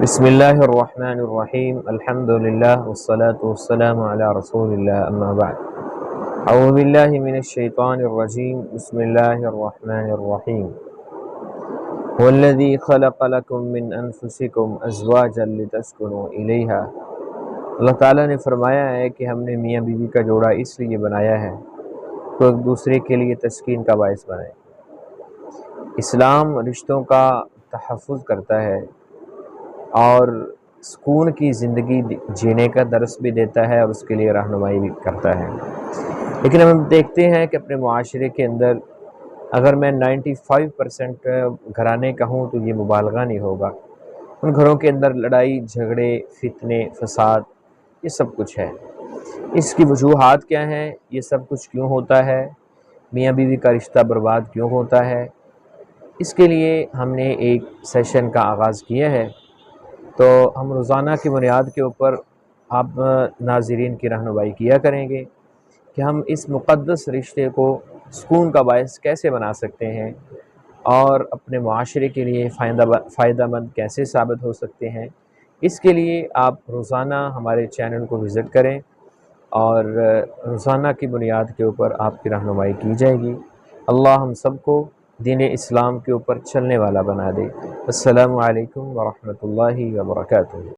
بسم اللہ الرحمن الرحیم الحمد للہ والصلاة والسلام علی رسول اللہ اما بعد اعوذ باللہ من الشیطان الرجیم بسم اللہ الرحمن الرحیم والذی خلق لکم من انفسکم ازواجا لتسکنوا الیہا۔ اللہ تعالیٰ نے فرمایا ہے کہ ہم نے میاں بیوی کا جوڑا اس لیے بنایا ہے تو ایک دوسرے کے لیے تسکین کا باعث بنائے۔ اسلام رشتوں کا تحفظ کرتا ہے اور سکون کی زندگی جینے کا درس بھی دیتا ہے اور اس کے لیے رہنمائی بھی کرتا ہے، لیکن ہم دیکھتے ہیں کہ اپنے معاشرے کے اندر اگر میں 95% گھرانے کا ہوں تو یہ مبالغہ نہیں ہوگا، ان گھروں کے اندر لڑائی جھگڑے فتنے فساد یہ سب کچھ ہے۔ اس کی وجوہات کیا ہیں؟ یہ سب کچھ کیوں ہوتا ہے؟ میاں بیوی کا رشتہ برباد کیوں ہوتا ہے؟ اس کے لیے ہم نے ایک سیشن کا آغاز کیا ہے، تو ہم روزانہ کی بنیاد کے اوپر آپ ناظرین کی رہنمائی کیا کریں گے کہ ہم اس مقدس رشتے کو سکون کا باعث کیسے بنا سکتے ہیں اور اپنے معاشرے کے لیے فائدہ مند کیسے ثابت ہو سکتے ہیں۔ اس کے لیے آپ روزانہ ہمارے چینل کو وزٹ کریں اور روزانہ کی بنیاد کے اوپر آپ کی رہنمائی کی جائے گی۔ اللہ ہم سب کو دین اسلام کے اوپر چلنے والا بنا دے۔ السلام علیکم ورحمۃ اللہ وبرکاتہ۔